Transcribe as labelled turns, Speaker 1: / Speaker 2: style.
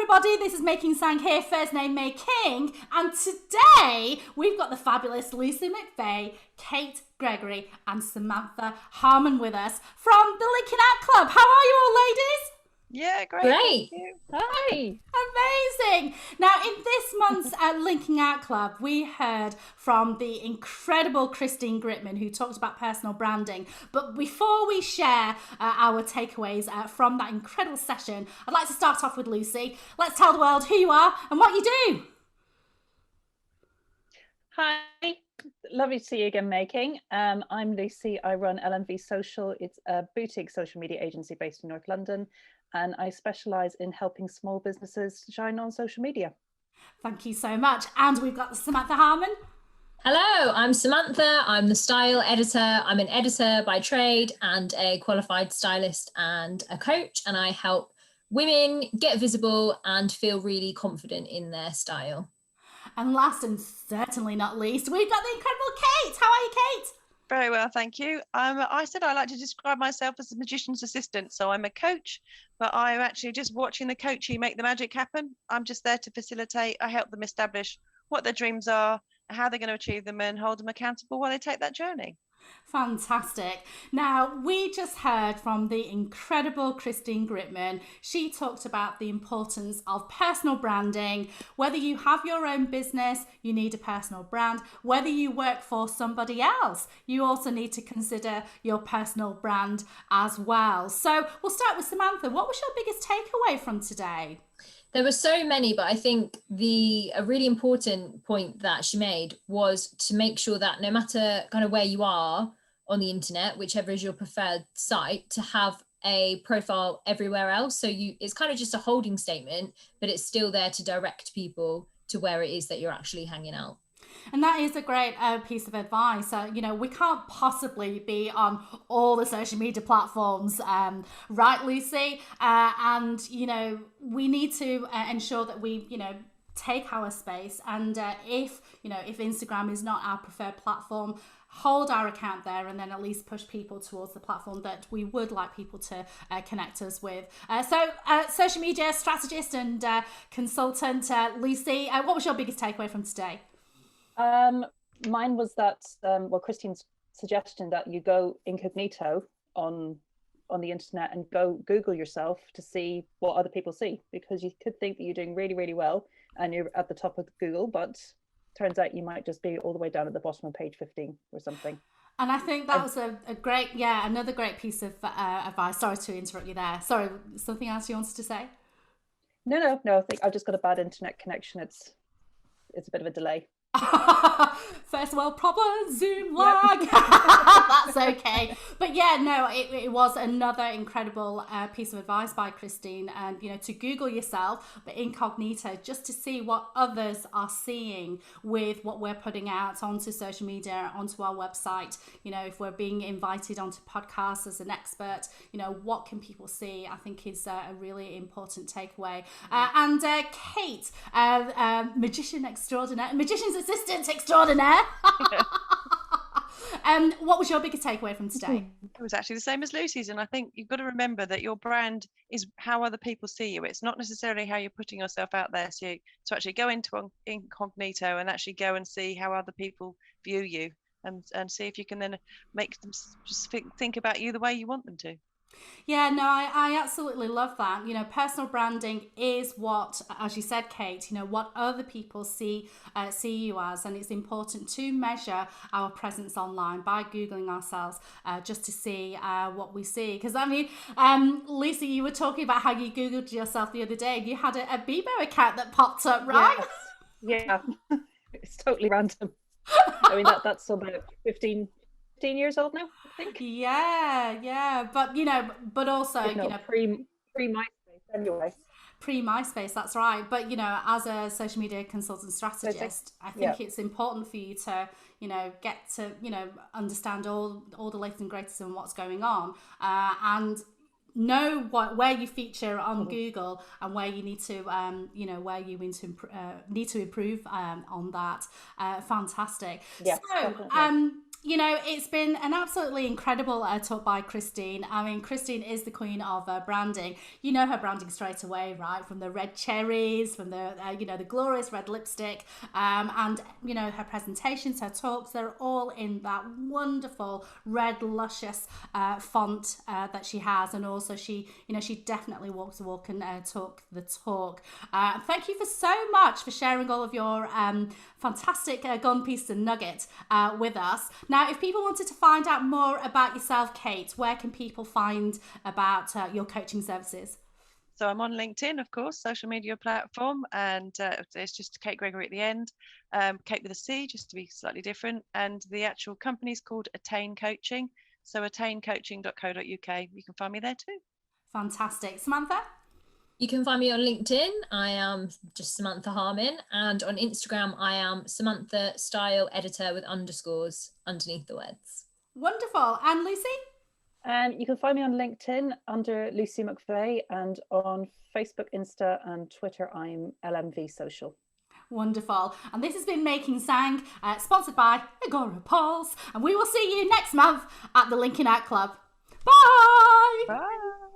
Speaker 1: everybody, this is Making Tsang here, first name Making, and today we've got the fabulous Lucy McVeigh, Kate Gregory and Samantha Harmon with us from the LinkingOut Club. How are you all, ladies?
Speaker 2: Yeah, great.
Speaker 3: Great.
Speaker 2: Hi.
Speaker 1: Amazing. Now, in this month's LinkingOut Club, we heard from the incredible Christine Gritman, who talked about personal branding. But before we share our takeaways from that incredible session, I'd like to start off with Lucy. Let's tell the world who you are and what you do.
Speaker 2: Hi. Lovely to see you again, Making. I'm Lucy. I run LMV Social. It's a boutique social media agency based in North London, and I specialise in helping small businesses shine on social media.
Speaker 1: Thank you so much. And we've got Samantha Harmon.
Speaker 3: Hello, I'm Samantha. I'm the style editor. I'm an editor by trade and a qualified stylist and a coach, and I help women get visible and feel really confident in their style.
Speaker 1: And last and certainly not least, we've got the incredible Kate. How are you, Kate?
Speaker 4: Very well, thank you. I said I like to describe myself as a magician's assistant. So I'm a coach, but I'm actually just watching the coachee make the magic happen. I'm just there to facilitate. I help them establish what their dreams are, how they're going to achieve them, and hold them accountable while they take that journey.
Speaker 1: Fantastic. Now, we just heard from the incredible Christine Gritman. She talked about the importance of personal branding. Whether you have your own business, you need a personal brand. Whether you work for somebody else, you also need to consider your personal brand as well. So we'll start with Samantha. What was your biggest takeaway from today?
Speaker 3: There were so many, but I think a really important point that she made was to make sure that no matter kind of where you are on the internet, whichever is your preferred site, to have a profile everywhere else. So it's kind of just a holding statement, but it's still there to direct people to where it is that you're actually hanging out.
Speaker 1: And that is a great piece of advice. We can't possibly be on all the social media platforms, right, Lucy? We need to ensure that we, take our space. And if Instagram is not our preferred platform, hold our account there and then at least push people towards the platform that we would like people to connect us with. Social media strategist and consultant, Lucy, what was your biggest takeaway from today?
Speaker 2: Mine was that, Christine's suggestion that you go incognito on the internet and go Google yourself to see what other people see, because you could think that you're doing really, really well and you're at the top of Google, but turns out you might just be all the way down at the bottom of page 15 or something.
Speaker 1: And I think that was another great piece of advice. Sorry to interrupt you there. Sorry, something else you wanted to say?
Speaker 2: No. I think I've just got a bad internet connection. It's a bit of a delay.
Speaker 1: First world problem, Zoom lag. That's okay. But yeah, no, it was another incredible piece of advice by Christine, and to Google yourself, but incognito, just to see what others are seeing with what we're putting out onto social media, onto our website. If we're being invited onto podcasts as an expert, what can people see? I think is a really important takeaway. And Kate, magician's assistant extraordinaire. What was your biggest takeaway from today?
Speaker 4: It was actually the same as Lucy's, and I think you've got to remember that your brand is how other people see you. It's not necessarily how you're putting yourself out there. So to actually go into incognito and actually go and see how other people view you, and see if you can then make them just think about you the way you want them to.
Speaker 1: Yeah, no, I absolutely love that. Personal branding is what, as you said, Kate, what other people see you as. And it's important to measure our presence online by Googling ourselves just to see what we see. Because, Lucy, you were talking about how you Googled yourself the other day and you had a Bebo account that popped up, right?
Speaker 2: Yes. Yeah, it's totally random. That's about 15 years old now, I think.
Speaker 1: Yeah, but also
Speaker 2: pre MySpace anyway.
Speaker 1: Pre MySpace, that's right. But as a social media consultant strategist, I think it's important for you to get to understand all the latest and greatest and what's going on, and know where you feature on Google and where you need to where you need to improve on that. Fantastic.
Speaker 2: Yeah,
Speaker 1: so you know, it's been an absolutely incredible talk by Christine. I mean, Christine is the queen of branding. You know her branding straight away, right? From the red cherries, from the, you know, the glorious red lipstick, and, you know, her presentations, her talks, they're all in that wonderful red, luscious font that she has. And also she, you know, she definitely walks the walk and talk the talk. Thank you for so much for sharing all of your fantastic golden pieces and nuggets with us. Now, if people wanted to find out more about yourself, Kate, where can people find about your coaching services?
Speaker 4: So I'm on LinkedIn, of course, social media platform, and it's just Kate Gregory at the end, Kate with a C, just to be slightly different. And the actual company's called Attain Coaching, so attaincoaching.co.uk. You can find me there too.
Speaker 1: Fantastic. Samantha?
Speaker 3: You can find me on LinkedIn. I am just Samantha Harmon, and on Instagram I am Samantha Style Editor with underscores underneath the words.
Speaker 1: Wonderful. And Lucy?
Speaker 2: You can find me on LinkedIn under Lucy McVeigh, and on Facebook, Insta and Twitter I'm LMV Social.
Speaker 1: Wonderful. And this has been Making Tsang, sponsored by Agora Pulse, and we will see you next month at the Linking Out Club. Bye!
Speaker 4: Bye.